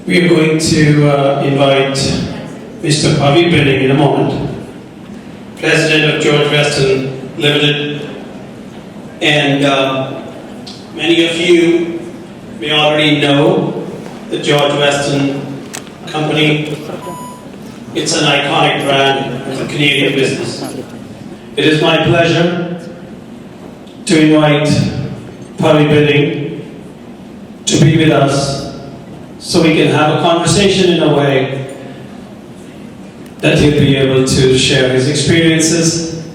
We are going to invite Mr. Pavi in a moment, President of George Weston Ltd. And many of you may already know the George Weston Company. It's an iconic brand of the Canadian business. It is my pleasure to invite Pavi to be with us so we can have a conversation in a way that he'll be able to share his experiences,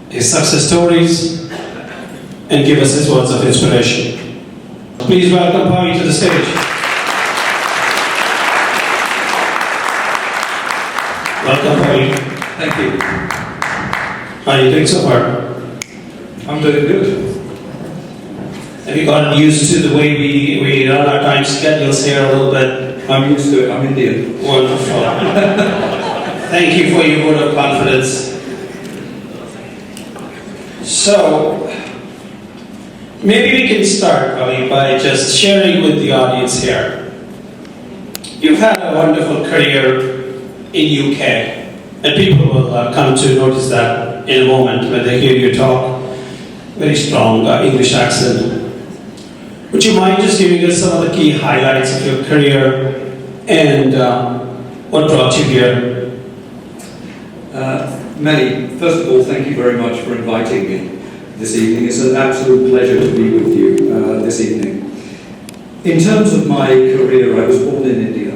his success stories, and give us his words of inspiration. Please welcome Pavi to the stage. Welcome, Pavi. Thank you. How are you doing so far? I'm doing good. Have you gotten used to the way we run our time schedules here a little bit? I'm used to it. I'm Indian. Wonderful. Thank you for your vote of confidence. So, maybe we can start, Pavi, by just sharing with the audience here. You've had a wonderful career in UK, and people will come to notice that in a moment when they hear you talk. Very strong English accent. Would you mind just giving us some of the key highlights of your career and what brought you here? Many. First of all, thank you very much for inviting me this evening. It's an absolute pleasure to be with you this evening. In terms of my career, I was born in India,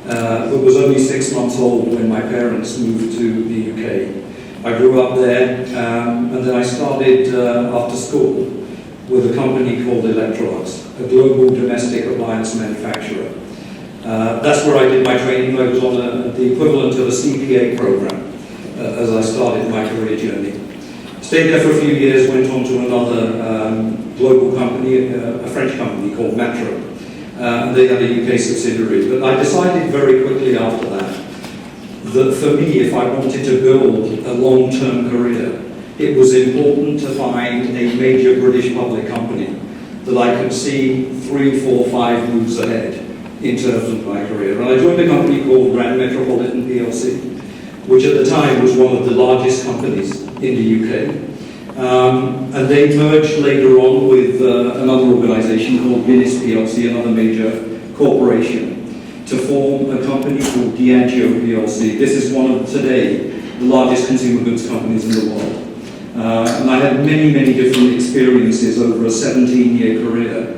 but was only 6 months old when my parents moved to the UK. I grew up there, and then I started after school with a company called Electrolux, a global domestic appliance manufacturer. That's where I did my training. I was on the equivalent of a CPA program as I started my career journey. Stayed there for a few years, went on to another global company, a French company called Metro. They had a UK subsidiary, but I decided very quickly after that for me, if I wanted to build a long-term career, it was important to find a major British public company that I could see 3, 4, 5 moves ahead in terms of my career. And I joined a company called Grand Metropolitan PLC, which at the time was one of the largest companies in the UK. And they merged later on with another organisation called Guinness PLC, another major corporation, to form a company called Diageo PLC. This is one of today the largest consumer goods companies in the world. And I had many, many different experiences over a 17-year career.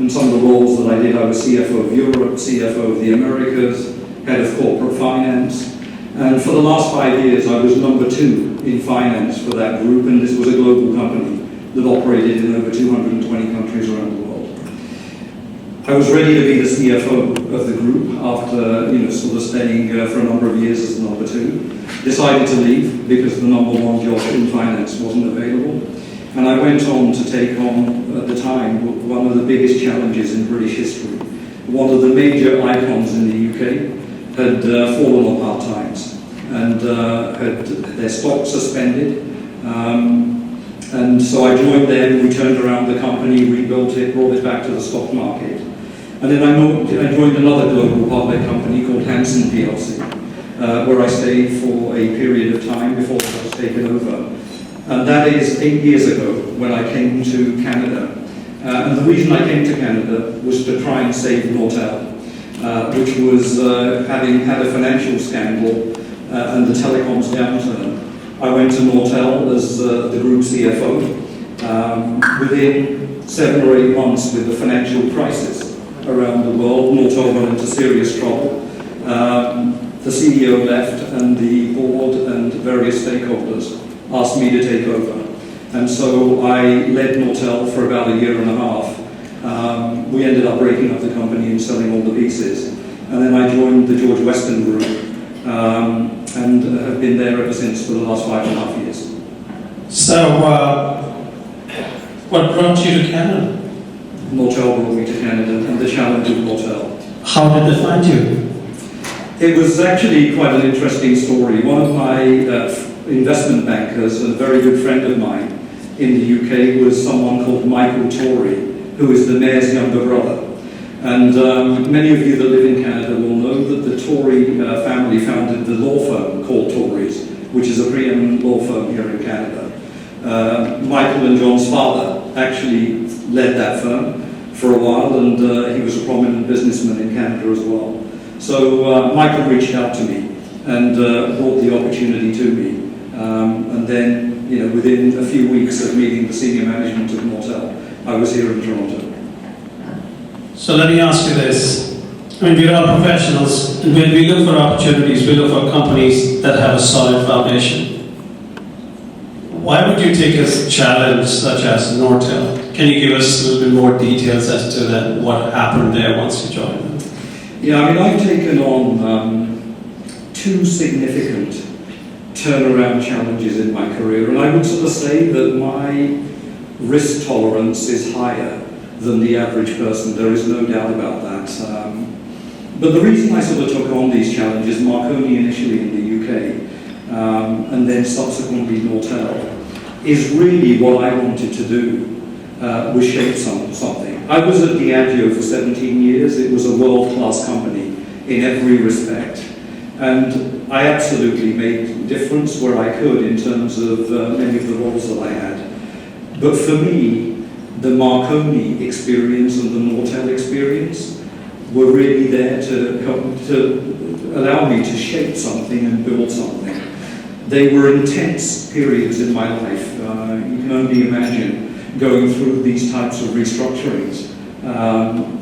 In some of the roles that I did, I was CFO of Europe, CFO of the Americas, head of corporate finance. And for the last 5 years, I was number 2 in finance for that group, and this was a global company that operated in over 220 countries around the world. I was ready to be the CFO of the group after, sort of staying for a number of years as the number 2. Decided to leave because the number 1 job in finance wasn't available. And I went on to take on, at the time, one of the biggest challenges in British history. One of the major icons in the UK had fallen on hard times and had their stock suspended. And so I joined them, we turned around the company, rebuilt it, brought it back to the stock market. And then I joined another global public company called Hansen PLC, where I stayed for a period of time before I was taken over. And that is 8 years ago when I came to Canada. And the reason I came to Canada was to try and save Nortel, which was having had a financial scandal and the telecoms downturn. I went to Nortel as the group CFO. Within 7 or 8 months with the financial crisis around the world, Nortel went into serious trouble. The CEO left and the board and various stakeholders asked me to take over. And so I led Nortel for about a year and a half. We ended up breaking up the company and selling all the pieces. And then I joined the George Weston Group and have been there ever since for the last 5.5 years. So, what brought you to Canada? Nortel brought me to Canada and the challenge of Nortel. How did they find you? It was actually quite an interesting story. One of my investment bankers, a very good friend of mine in the UK, was someone called Michael Tory, who is the mayor's younger brother. And many of you that live in Canada will know that the Tory family founded the law firm called Tories, which is a preeminent law firm here in Canada. Michael and John's father actually led that firm for a while, and he was a prominent businessman in Canada as well. So Michael reached out to me and brought the opportunity to me. And then, within a few weeks of meeting the senior management of Nortel, I was here in Toronto. So let me ask you this. I mean, we're all professionals, and when we look for opportunities, we look for companies that have a solid foundation. Why would you take a challenge such as Nortel? Can you give us a little bit more details as to that, what happened there once you joined them? Yeah, I mean, I've taken on two significant turnaround challenges in my career, and I would sort of say that my risk tolerance is higher than the average person. There is no doubt about that. But the reason I sort of took on these challenges, Marconi initially in the UK, and then subsequently Nortel, is really what I wanted to do, was shape something. I was at Diageo for 17 years. It was a world-class company in every respect. And I absolutely made a difference where I could in terms of many of the roles that I had. But for me, the Marconi experience and the Nortel experience were really there to allow me to shape something and build something. They were intense periods in my life. You can only imagine going through these types of restructurings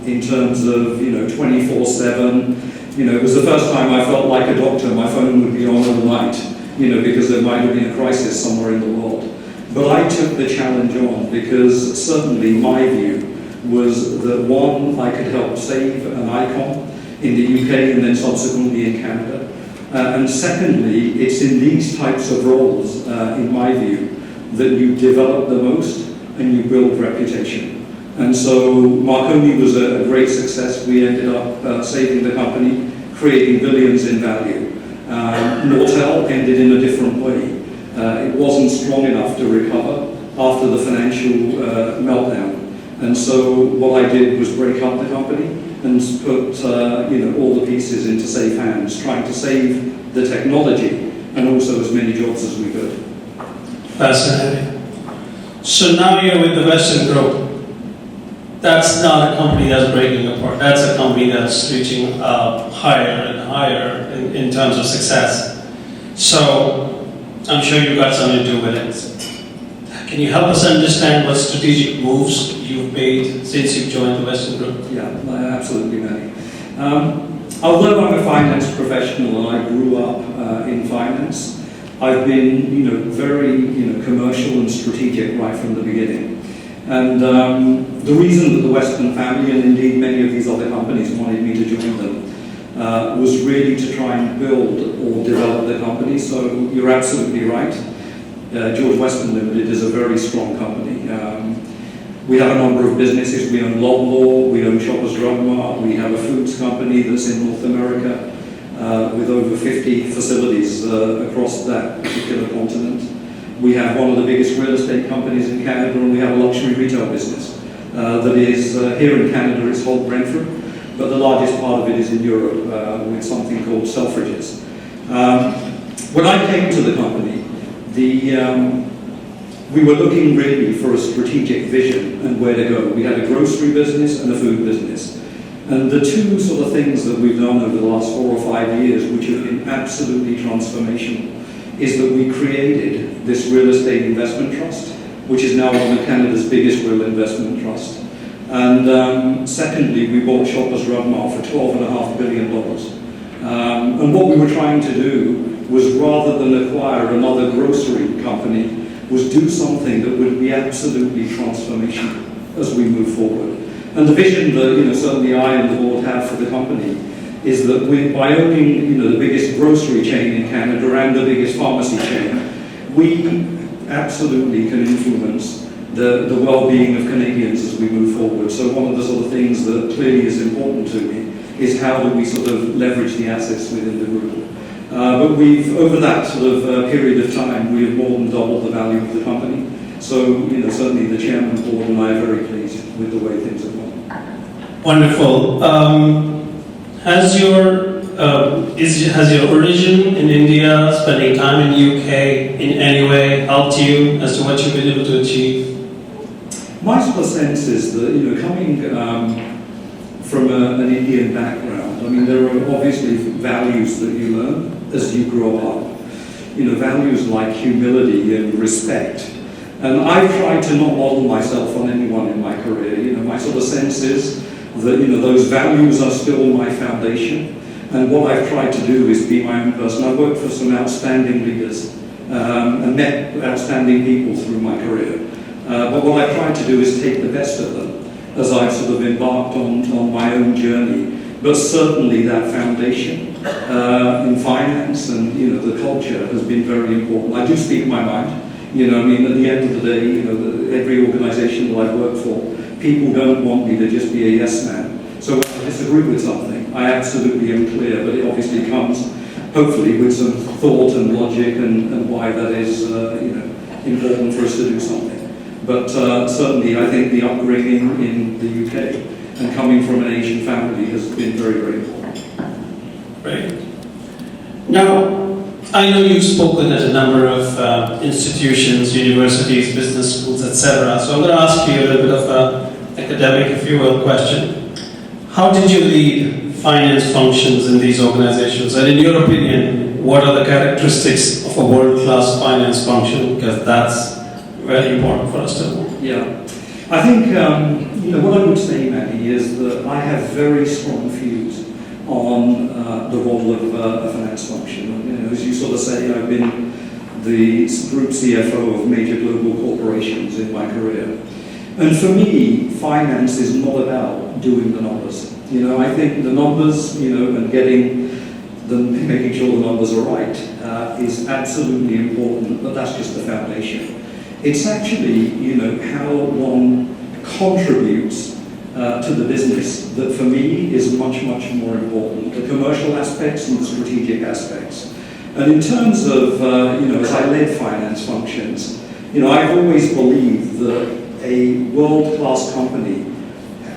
in terms of 24/7. It was the first time I felt like a doctor. My phone would be on all night, because there might have been a crisis somewhere in the world. But I took the challenge on because certainly my view was that one, I could help save an icon in the UK and then subsequently in Canada. And secondly, it's in these types of roles, in my view, that you develop the most and you build reputation. And so Marconi was a great success. We ended up saving the company, creating billions in value. Nortel ended in a different way. It wasn't strong enough to recover after the financial meltdown. And so what I did was break up the company and put all the pieces into safe hands, trying to save the technology and also as many jobs as we could. Fascinating. So now you're with the Weston Group. That's not a company that's breaking apart. That's a company that's reaching higher and higher in terms of success. So I'm sure you've got something to do with it. Can you help us understand what strategic moves you've made since you've joined the Weston Group? Yeah, absolutely, Manny. Although I'm a finance professional and I grew up in finance, I've been, very, commercial and strategic right from the beginning. And the reason that the Weston family, and indeed many of these other companies, wanted me to join them was really to try and build or develop the company. So you're absolutely right. George Weston Ltd is a very strong company. We have a number of businesses. We own Loblaw, we own Shoppers Drug Mart, we have a foods company that's in North America with over 50 facilities across that particular continent. We have one of the biggest real estate companies in Canada, and we have a luxury retail business that is here in Canada. It's Holt Brentford, but the largest part of it is in Europe with something called Selfridges. When I came to the company, we were looking really for a strategic vision and where to go. We had a grocery business and a food business. And the two sort of things that we've done over the last 4 or 5 years, which have been absolutely transformational, is that we created this real estate investment trust, which is now one of Canada's biggest real investment trusts. And secondly, we bought Shoppers Drug Mart for $12.5 billion. And what we were trying to do was, rather than acquire another grocery company, was do something that would be absolutely transformational as we move forward. And the vision that certainly I and the board have for the company is that by owning the biggest grocery chain in Canada and the biggest pharmacy chain, we absolutely can influence the well-being of Canadians as we move forward. So one of the sort of things that clearly is important to me is how do we sort of leverage the assets within the group. But over that sort of period of time, we have more than doubled the value of the company. So certainly the chairman, board, and I are very pleased with the way things have gone. Wonderful. Has your origin in India, spending time in UK in any way helped you as to what you've been able to achieve? My sort of sense is that, coming from an Indian background, I mean, there are obviously values that you learn as you grow up. Values like humility and respect. And I've tried to not model myself on anyone in my career. My sort of sense is that, those values are still my foundation. And what I've tried to do is be my own person. I've worked for some outstanding leaders and met outstanding people through my career. But what I've tried to do is take the best of them as I've sort of embarked on my own journey. But certainly that foundation in finance and the culture has been very important. I do speak my mind. At the end of the day, every organisation that I've worked for, people don't want me to just be a yes man. So when I disagree with something, I absolutely am clear, but it obviously comes, hopefully, with some thought and logic and why that is, important for us to do something. But certainly, I think the upbringing in the UK and coming from an Asian family has been very, very important. Right. Now, I know you've spoken at a number of institutions, universities, business schools, etc. So I'm going to ask you a little bit of an academic, if you will, question. How did you lead finance functions in these organizations? And in your opinion, what are the characteristics of a world-class finance function? Because that's very important for us to know. Yeah. I think, what I would say, Maddie, is that I have very strong views on the role of a finance function. As you sort of say, I've been the group CFO of major global corporations in my career. And for me, finance is not about doing the numbers. I think the numbers, and making sure the numbers are right is absolutely important, but that's just the foundation. It's actually, how one contributes to the business that for me is much, much more important. The commercial aspects and the strategic aspects. And in terms of, as I led finance functions, I've always believed that a world-class company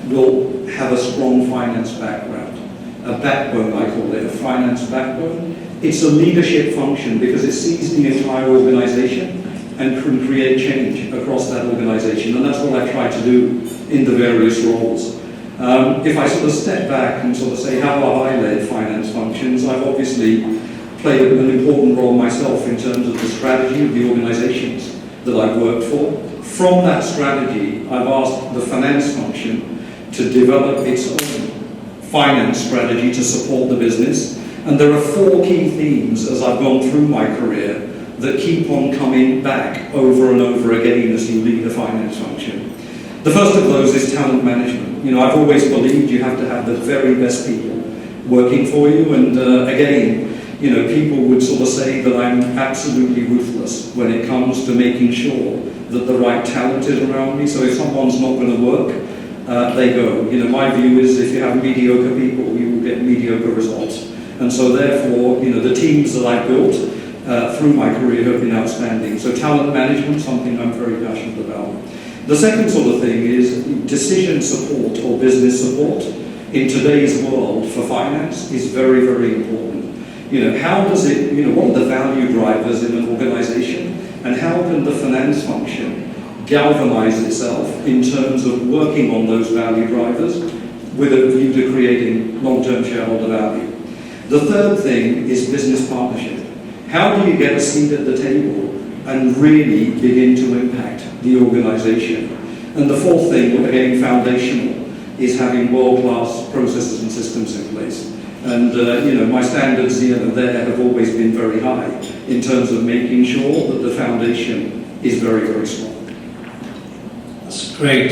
will have a strong finance background. A backbone, I call it, a finance backbone. It's a leadership function because it sees the entire organization and can create change across that organization. And that's what I try to do in the various roles. If I sort of step back and sort of say, how have I led finance functions? I've obviously played an important role myself in terms of the strategy of the organizations that I've worked for. From that strategy, I've asked the finance function to develop its own finance strategy to support the business. And there are 4 key themes as I've gone through my career that keep on coming back over and over again as you lead a finance function. The first of those is talent management. I've always believed you have to have the very best people working for you. And again, people would sort of say that I'm absolutely ruthless when it comes to making sure that the right talent is around me. So if someone's not going to work, they go. My view is if you have mediocre people, you will get mediocre results. And so therefore, the teams that I've built through my career have been outstanding. So talent management, something I'm very passionate about. The second sort of thing is decision support or business support in today's world for finance is very, very important. How does it, what are the value drivers in an organization, and how can the finance function galvanize itself in terms of working on those value drivers with a view to creating long-term shareholder value? The third thing is business partnership. How do you get a seat at the table and really begin to impact the organization? And the fourth thing, again foundational, is having world-class processes and systems in place. And my standards there have always been very high in terms of making sure that the foundation is very, very strong. That's great.